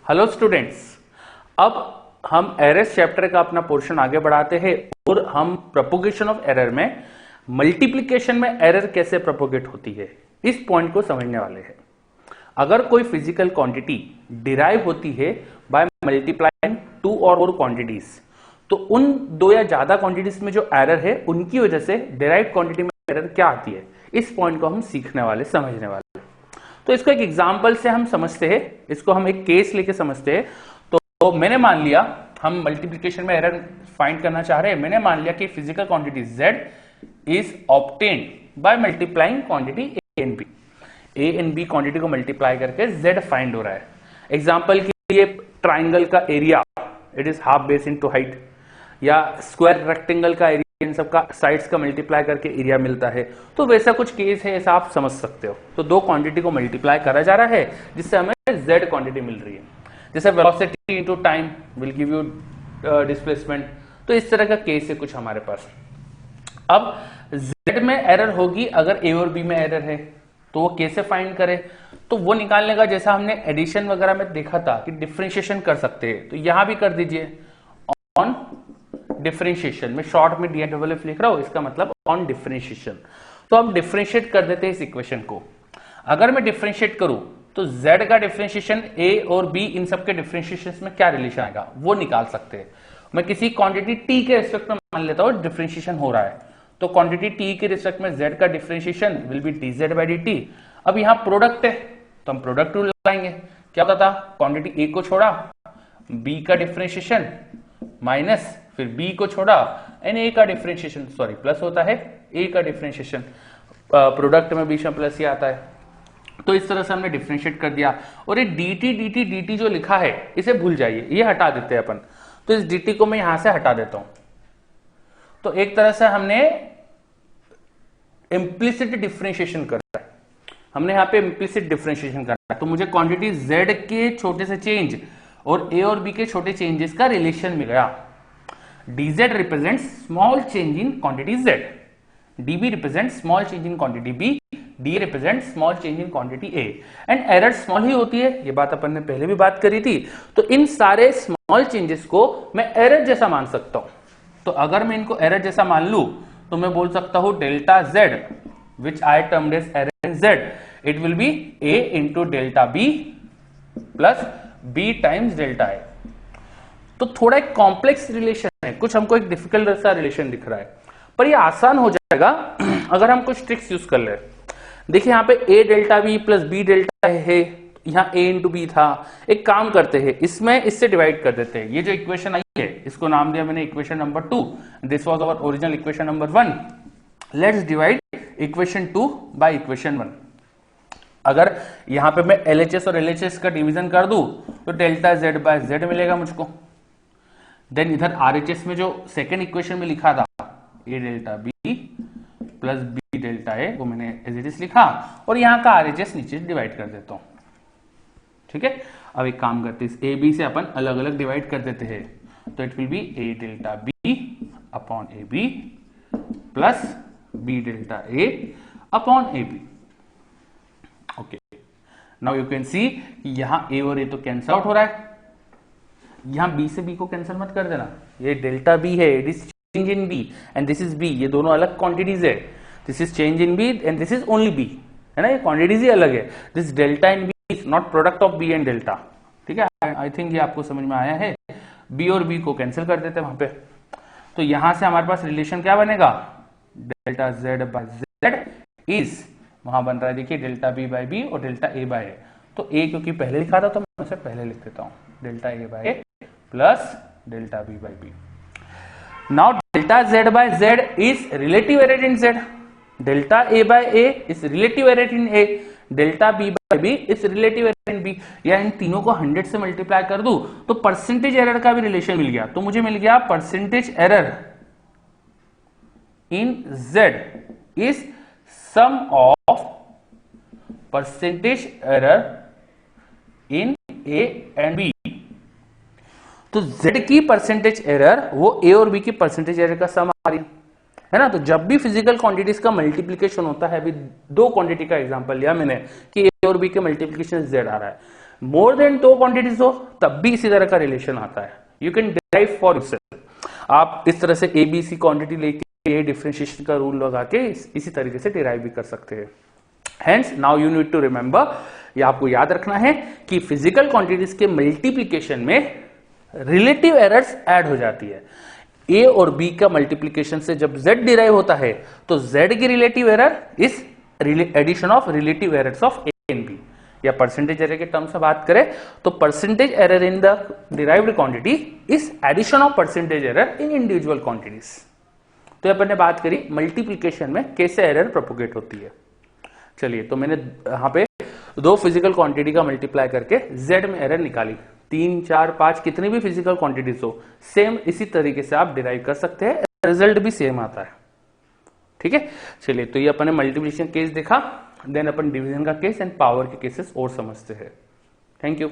Hello students, अब हम errors chapter का अपना पोर्शन आगे बढ़ाते हैं और हम प्रोपोगेशन ऑफ एरर में मल्टीप्लिकेशन में एरर कैसे प्रोपोगेट होती है इस पॉइंट को समझने वाले हैं। अगर कोई फिजिकल क्वांटिटी डिराइव होती है बाय मल्टीप्लाइंग टू और मोर क्वांटिटीज, तो उन दो या ज्यादा क्वांटिटीज में जो एरर है उनकी वजह से डिराइव्ड क्वांटिटी में एरर क्या आती है, इस पॉइंट को हम सीखने वाले, समझने वाले। तो इसको एक एग्जांपल से हम समझते हैं, इसको हम एक केस लेके समझते हैं। तो मैंने मान लिया, हम मल्टीप्लिकेशन में एरर फाइंड करना चाह रहे हैं। मैंने मान लिया कि physical quantity z is obtained by multiplying quantity a and b। a and b quantity को मल्टीप्लाई करके z फाइंड हो रहा है। एग्जांपल के लिए ट्राइंगल का area it is half base into height, या स्क्वायर रेक्टेंगल का एरिया इन सबका साइड्स का मल्टीप्लाई करके एरिया मिलता है। तो वैसा कुछ केस है, ऐसा आप समझ सकते हो। तो दो क्वांटिटी को मल्टीप्लाई करा जा रहा है जिससे हमें z क्वांटिटी मिल रही है। जैसे velocity into time will give you displacement. तो इस तरह का केस है कुछ हमारे पास। अब z में एरर होगी अगर a और b में एरर है, तो वो कैसे फाइंड करें? तो वो निकालने का जैसा हमने एडिशन वगैरह में देखा था कि डिफरेंशिएशन कर सकते हैं, तो यहां भी कर दीजिए ऑन डिफरेंशिएशन। में शॉर्ट में DFFF लिख रहा हूं, इसका मतलब ऑन डिफरेंशिएशन। तो हम डिफरेंशिएट कर देते हैं इस इक्वेशन को। अगर मैं डिफरेंशिएट करूं तो z का डिफरेंशिएशन a और b इन सब के डिफरेंशिएशन में क्या रिलेशन आएगा वो निकाल सकते हैं। मैं किसी क्वांटिटी t के रिस्पेक्ट में मान लेता हूं डिफरेंशिएशन हो रहा है, तो क्वांटिटी t के रिस्पेक्ट में z का differentiation will be dz by dt। अब यहां प्रोडक्ट है तो हम प्रोडक्ट रूल लगाएंगे। क्या होता था, क्वांटिटी a को छोड़ा b का डिफरेंशिएशन माइनस फिर b को छोड़ा एंड a का डिफरेंशिएशन, सॉरी प्लस होता है a का डिफरेंशिएशन। प्रोडक्ट में बीच में प्लस ही आता है। तो इस तरह से हमने डिफरेंशिएट कर दिया। और ये dt जो लिखा है इसे भूल जाइए, ये हटा देते हैं अपन। तो इस dt को मैं यहां से हटा देता हूं। तो एक तरह से हमने इम्प्लिसिट डिफरेंशिएशन कर रहा है, हमने यहां पे इम्प्लिसिट डिफरेंशिएशन करना है। तो मुझे क्वांटिटी z के छोटे से चेंज और a और b के छोटे चेंजेस का रिलेशन मिल गया। dz represent small change in quantity z, db represent small change in quantity b, d represent small change in quantity a। And error small ही होती है, ये बात अपन ने पहले भी बात करी थी। तो इन सारे स्मॉल चेंजेस को मैं एरर जैसा मान सकता हूं। तो अगर मैं इनको एरर जैसा मान लूं तो मैं बोल सकता हूं delta z which I termed as error in z, it will be a into delta b plus b times delta a। तो थोड़ा एक कॉम्प्लेक्स रिलेशन है, कुछ हमको एक डिफिकल्ट सा रिलेशन दिख रहा है, पर ये आसान हो जाएगा अगर हम कुछ ट्रिक्स यूज कर ले। देखिए यहाँ पे a delta b plus b delta है, यहाँ a इंटू b था। एक काम करते हैं, इसमें इससे डिवाइड कर देते हैं। ये जो इक्वेशन आई है इसको नाम दिया मैंने equation number 2, this was our original equation number 1। Let's divide equation 2 by equation 1। अगर यहां पे मैं LHS और LHS का डिवीजन कर दूं तो डेल्टा z बाय z मिलेगा मुझको। देन इधर RHS में जो सेकेंड इक्वेशन में लिखा था a delta b plus b delta a, वो मैंने एज इट इज लिखा और यहाँ का RHS नीचे डिवाइड कर देता हूं। ठीक है, अब एक काम करते हैं, a b से अपन अलग अलग डिवाइड कर देते हैं। तो it will be a delta b upon a b plus b delta a upon a b। Okay, now you can see यहां a और a तो कैंसल आउट हो रहा है, यहां b से b को कैंसिल मत कर देना। ये डेल्टा b है, it is change in b and this is b, ये दोनों अलग क्वांटिटीज है। This is change in b and this is only b, है ना, ये क्वांटिटीज ही अलग है। This delta in b is not product of b and delta. ठीक है, आई थिंक ये आपको समझ में आया है। b और b को कैंसिल कर देते हैं वहां पे। तो यहां से हमारे पास रिलेशन क्या बनेगा, delta z by z is, वहां बन रहा है देखिए डेल्टा b बाय b और डेल्टा a बाय a। तो a क्योंकि पहले लिखा था तो मैं उसे पहले लिख देता हूं, delta a by a plus delta b by b। Now delta z by z is relative error in z, delta a by a is relative error in a, delta b by b is relative error in b। या इन तीनों को 100 से multiply कर दूं तो percentage error का भी relation मिल गया। तो मुझे मिल गया percentage error in z is sum of percentage error in a and b। तो z की परसेंटेज एरर वो a और b की परसेंटेज एरर का सम आ रही है ना। तो जब भी फिजिकल क्वांटिटीज का मल्टीप्लिकेशन होता है, अभी दो क्वांटिटी का एग्जांपल लिया मैंने कि a और b के मल्टीप्लिकेशन z आ रहा है, मोर देन 2 क्वांटिटीज हो तब भी इसी तरह का रिलेशन आता है। You can derive for yourself. आप इस तरह से ABC क्वांटिटी लेके डिफरेंशिएशन का रूल लगा के इसी तरीके से डिराइव भी कर सकते हैं। Hence, now you need to remember, ये आपको याद रखना है कि फिजिकल क्वांटिटीज के मल्टीप्लीकेशन में रिलेटिव एरर्स ऐड हो जाती है। A और B का मल्टीप्लीकेशन से जब Z डिराइव होता है तो Z की relative error is addition of relative errors of A and B, या परसेंटेज एरर के टर्म से बात करें तो percentage error in the derived quantity is addition of percentage error in individual quantities. तो अपन ने बात करी मल्टीप्लीकेशन में कैसे एरर प्रोपोगेट होती है। चलिए, तो मैंने यहां पे 2 फिजिकल क्वांटिटी का मल्टीप्लाई करके Z में एरर निकाली। 3, 4, 5 कितनी भी फिजिकल क्वांटिटीज हो, सेम इसी तरीके से आप डिराइव कर सकते हैं, रिजल्ट भी सेम आता है। ठीक है, चलिए, तो ये अपन ने मल्टीप्लिकेशन केस देखा, देन अपन डिवीजन का केस एंड पावर के केसेस और समझते हैं। Thank you.